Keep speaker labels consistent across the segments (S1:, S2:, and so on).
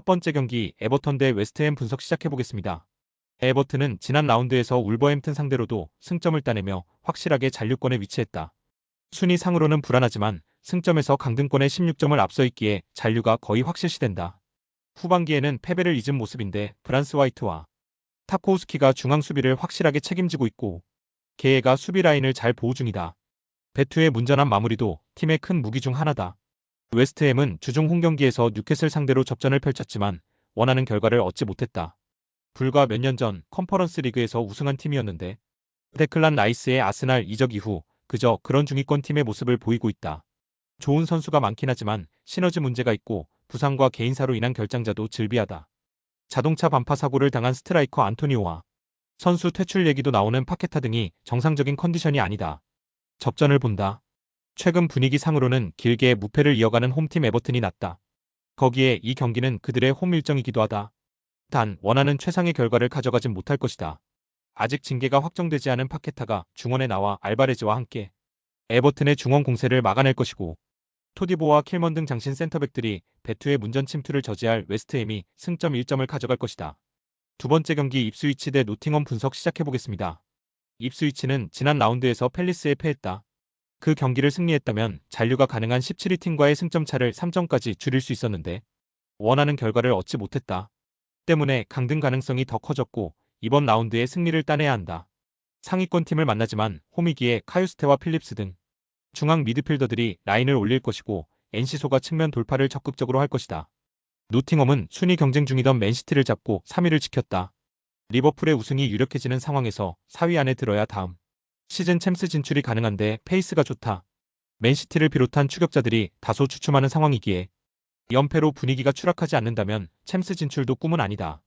S1: 번째 경기 에버턴 대 웨스트햄 분석 시작해보겠습니다. 에버튼은 지난 라운드에서 울버햄튼 상대로도 승점을 따내며 확실하게 잔류권에 위치했다. 순위 상으로는 불안하지만 승점에서 강등권에 16점을 앞서 있기에 잔류가 거의 확실시된다. 후반기에는 패배를 잊은 모습인데 브란스 화이트와 타코우스키가 중앙 수비를 확실하게 책임지고 있고 게에가 수비 라인을 잘 보호 중이다. 베투의 문전한 마무리도 팀의 큰 무기 중 하나다. 웨스트햄은 주중 홈경기에서 뉴캐슬 상대로 접전을 펼쳤지만 원하는 결과를 얻지 못했다. 불과 몇 년 전 컨퍼런스 리그에서 우승한 팀이었는데 데클란 라이스의 아스날 이적 이후 그저 그런 중위권 팀의 모습을 보이고 있다. 좋은 선수가 많긴 하지만 시너지 문제가 있고 부상과 개인사로 인한 결장자도 즐비하다. 자동차 반파 사고를 당한 스트라이커 안토니오와 선수 퇴출 얘기도 나오는 파케타 등이 정상적인 컨디션이 아니다. 접전을 본다. 최근 분위기 상으로는 길게 무패를 이어가는 홈팀 에버튼이 낫다. 거기에 이 경기는 그들의 홈 일정이기도 하다. 단 원하는 최상의 결과를 가져가진 못할 것이다. 아직 징계가 확정되지 않은 파케타가 중원에 나와 알바레즈와 함께 에버튼의 중원 공세를 막아낼 것이고 토디보와 킬먼 등 장신 센터백들이 베투의 문전 침투를 저지할 웨스트햄이 승점 1점을 가져갈 것이다. 두 번째 경기 입스위치 대 노팅엄 분석 시작해보겠습니다. 입스위치는 지난 라운드에서 팰리스에 패했다. 그 경기를 승리했다면 잔류가 가능한 17위 팀과의 승점 차를 3점까지 줄일 수 있었는데 원하는 결과를 얻지 못했다. 때문에 강등 가능성이 더 커졌고 이번 라운드에 승리를 따내야 한다. 상위권 팀을 만나지만 홈이기에 카유스테와 필립스 등 중앙 미드필더들이 라인을 올릴 것이고 NC소가 측면 돌파를 적극적으로 할 것이다. 노팅엄은 순위 경쟁 중이던 맨시티를 잡고 3위를 지켰다. 리버풀의 우승이 유력해지는 상황에서 4위 안에 들어야 다음 시즌 챔스 진출이 가능한데 페이스가 좋다. 맨시티를 비롯한 추격자들이 다소 주춤하는 상황이기에 연패로 분위기가 추락하지 않는다면 챔스 진출도 꿈은 아니다.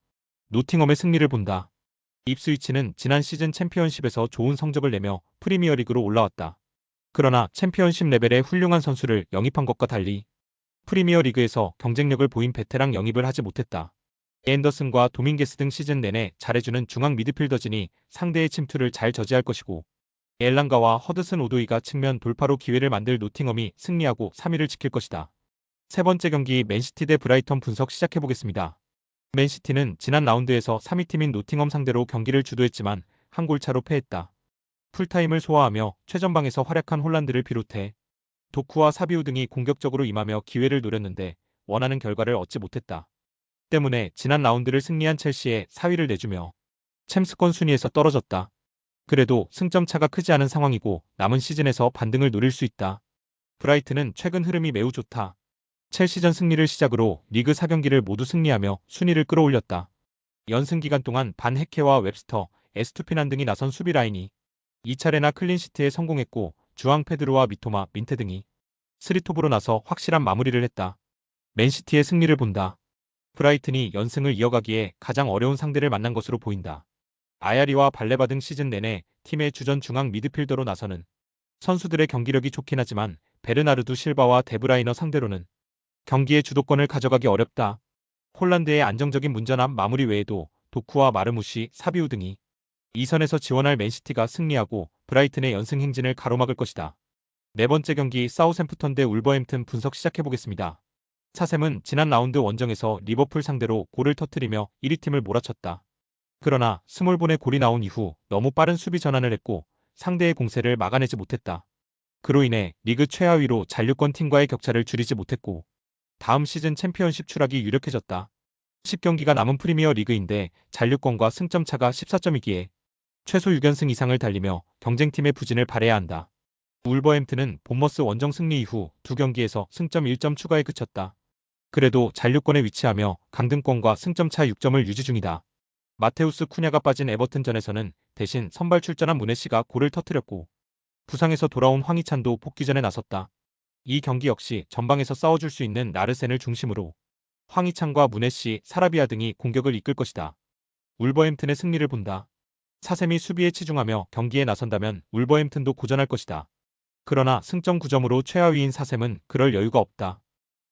S1: 노팅엄의 승리를 본다. 입스위치는 지난 시즌 챔피언십에서 좋은 성적을 내며 프리미어리그로 올라왔다. 그러나 챔피언십 레벨의 훌륭한 선수를 영입한 것과 달리 프리미어리그에서 경쟁력을 보인 베테랑 영입을 하지 못했다. 앤더슨과 도밍게스 등 시즌 내내 잘해주는 중앙 미드필더진이 상대의 침투를 잘 저지할 것이고 엘랑가와 허드슨 오도이가 측면 돌파로 기회를 만들 노팅엄이 승리하고 3위를 지킬 것이다. 세 번째 경기 맨시티 대 브라이턴 분석 시작해보겠습니다. 맨시티는 지난 라운드에서 3위 팀인 노팅엄 상대로 경기를 주도했지만 한 골차로 패했다. 풀타임을 소화하며 최전방에서 활약한 홀란드를 비롯해 도쿠와 사비우 등이 공격적으로 임하며 기회를 노렸는데 원하는 결과를 얻지 못했다. 때문에 지난 라운드를 승리한 첼시에 4위를 내주며 챔스권 순위에서 떨어졌다. 그래도 승점 차가 크지 않은 상황이고 남은 시즌에서 반등을 노릴 수 있다. 브라이튼은 최근 흐름이 매우 좋다. 첼시전 승리를 시작으로 리그 4경기를 모두 승리하며 순위를 끌어올렸다. 연승 기간 동안 반 헤케와 웹스터, 에스투피난 등이 나선 수비 라인이 2차례나 클린시트에 성공했고 주앙 페드로와 미토마, 민테 등이 스리톱으로 나서 확실한 마무리를 했다. 맨시티의 승리를 본다. 브라이튼이 연승을 이어가기에 가장 어려운 상대를 만난 것으로 보인다. 아야리와 발레바 등 시즌 내내 팀의 주전 중앙 미드필더로 나서는 선수들의 경기력이 좋긴 하지만 베르나르두 실바와 데브라이너 상대로는 경기의 주도권을 가져가기 어렵다. 홀란드의 안정적인 문전함 마무리 외에도 도쿠와 마르무시, 사비우 등이 2선에서 지원할 맨시티가 승리하고 브라이튼의 연승 행진을 가로막을 것이다. 네 번째 경기 사우샘프턴 대 울버햄튼 분석 시작해보겠습니다. 사샘은 지난 라운드 원정에서 리버풀 상대로 골을 터뜨리며 1위 팀을 몰아쳤다. 그러나 스몰본의 골이 나온 이후 너무 빠른 수비 전환을 했고 상대의 공세를 막아내지 못했다. 그로 인해 리그 최하위로 잔류권 팀과의 격차를 줄이지 못했고 다음 시즌 챔피언십 추락이 유력해졌다. 10경기가 남은 프리미어 리그인데 잔류권과 승점 차가 14점이기에 최소 6연승 이상을 달리며 경쟁팀의 부진을 발해야 한다. 울버햄튼은 본머스 원정 승리 이후 두 경기에서 승점 1점 추가에 그쳤다. 그래도 잔류권에 위치하며 강등권과 승점 차 6점을 유지 중이다. 마테우스 쿠냐가 빠진 에버튼전에서는 대신 선발 출전한 무네시가 골을 터뜨렸고 부상에서 돌아온 황희찬도 복귀전에 나섰다. 이 경기 역시 전방에서 싸워줄 수 있는 라르센을 중심으로 황희찬과 무네시, 사라비아 등이 공격을 이끌 것이다. 울버햄튼의 승리를 본다. 사셈이 수비에 치중하며 경기에 나선다면 울버햄튼도 고전할 것이다. 그러나 승점 9점으로 최하위인 사셈은 그럴 여유가 없다.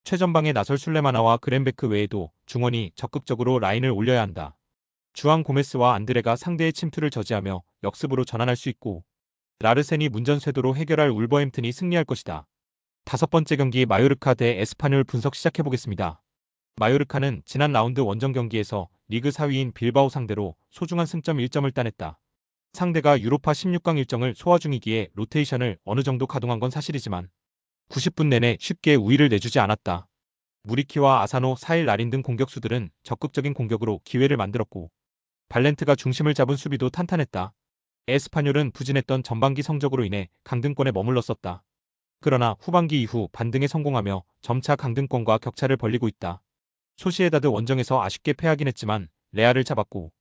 S1: 최전방에 나설 술레마나와 그랜베크 외에도 중원이 적극적으로 라인을 올려야 한다. 주앙 고메스와 안드레가 상대의 침투를 저지하며 역습으로 전환할 수 있고 라르센이 문전 쇄도로 해결할 울버햄튼이 승리할 것이다. 다섯 번째 경기 마요르카 대 에스파뇰 분석 시작해보겠습니다. 마요르카는 지난 라운드 원정 경기에서 리그 4위인 빌바오 상대로 소중한 승점 1점을 따냈다. 상대가 유로파 16강 일정을 소화 중이기에 로테이션을 어느 정도 가동한 건 사실이지만 90분 내내 쉽게 우위를 내주지 않았다. 무리키와 아사노, 사일 라린 등 공격수들은 적극적인 공격으로 기회를 만들었고 발렌트가 중심을 잡은 수비도 탄탄했다. 에스파뇰은 부진했던 전반기 성적으로 인해 강등권에 머물렀었다. 그러나 후반기 이후 반등에 성공하며 점차 강등권과 격차를 벌리고 있다. 소시에다드 원정에서 아쉽게 패하긴 했지만 레알을 잡았고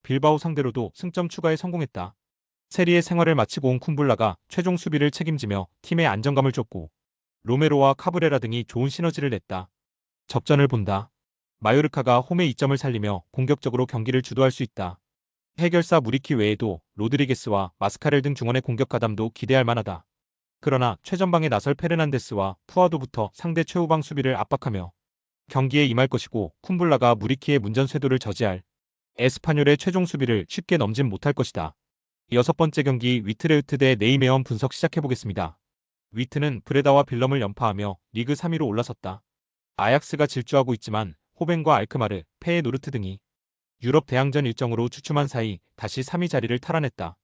S1: 빌바오 상대로도 승점 추가에 성공했다. 세리에 생활을 마치고 온 쿰블라가 최종 수비를 책임지며 팀에 안정감을 줬고 로메로와 카브레라 등이 좋은 시너지를 냈다. 접전을 본다. 마요르카가 홈의 이점을 살리며 공격적으로 경기를 주도할 수 있다. 해결사 무리키 외에도 로드리게스와 마스카렐 등 중원의 공격 가담도 기대할 만하다. 그러나 최전방에 나설 페르난데스와 푸아도부터 상대 최후방 수비를 압박하며 경기에 임할 것이고 쿰블라가 무리키의 문전 쇄도를 저지할 에스파뇰의 최종 수비를 쉽게 넘진 못할 것이다. 여섯 번째 경기 위트레흐트 대 네이메언 분석 시작해보겠습니다. 위트는 브레다와 빌럼을 연파하며 리그 3위로 올라섰다. 아약스가 질주하고 있지만 호벤과 알크마르, 페에노르트 등이 유럽 대항전 일정으로 주춤한 사이 다시 3위 자리를 탈환했다.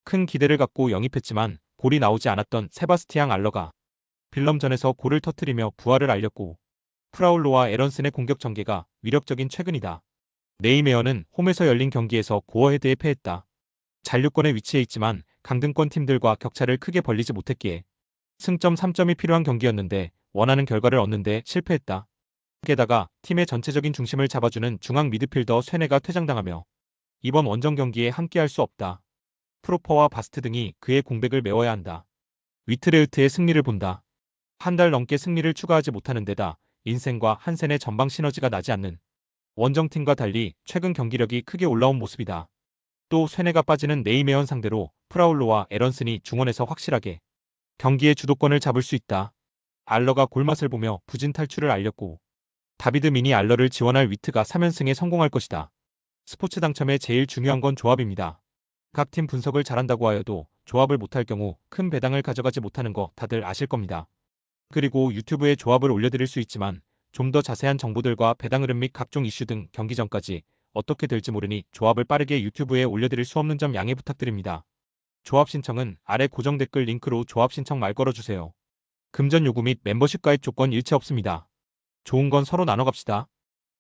S1: 큰 기대를 갖고 영입했지만 골이 나오지 않았던 세바스티앙 알러가 빌럼전에서 골을 터뜨리며 부활을 알렸고 프라울로와 에런슨의 공격 전개가 위력적인 최근이다. 네이메어는 홈에서 열린 경기에서 고어헤드에 패했다. 잔류권에 위치해 있지만 강등권 팀들과 격차를 크게 벌리지 못했기에 승점 3점이 필요한 경기였는데 원하는 결과를 얻는데 실패했다. 게다가 팀의 전체적인 중심을 잡아주는 중앙 미드필더 쇠네가 퇴장당하며 이번 원정 경기에 함께할 수 없다. 프로퍼와 바스트 등이 그의 공백을 메워야 한다. 위트레흐트의 승리를 본다. 한 달 넘게 승리를 추가하지 못하는 데다 인센과 한센의 전방 시너지가 나지 않는 원정팀과 달리 최근 경기력이 크게 올라온 모습이다. 또 쇠네가 빠지는 네이메언 상대로 프라울로와 에런슨이 중원에서 확실하게 경기의 주도권을 잡을 수 있다. 알러가 골맛을 보며 부진 탈출을 알렸고 다비드 미니 알러를 지원할 위트가 3연승에 성공할 것이다. 스포츠 당첨에 제일 중요한 건 조합입니다. 각 팀 분석을 잘한다고 하여도 조합을 못할 경우 큰 배당을 가져가지 못하는 거 다들 아실 겁니다. 그리고 유튜브에 조합을 올려드릴 수 있지만 좀 더 자세한 정보들과 배당 흐름 및 각종 이슈 등 경기 전까지 어떻게 될지 모르니 조합을 빠르게 유튜브에 올려드릴 수 없는 점 양해 부탁드립니다. 조합 신청은 아래 고정 댓글 링크로 조합 신청 말 걸어주세요. 금전 요구 및 멤버십 가입 조건 일체 없습니다. 좋은 건 서로 나눠 갑시다.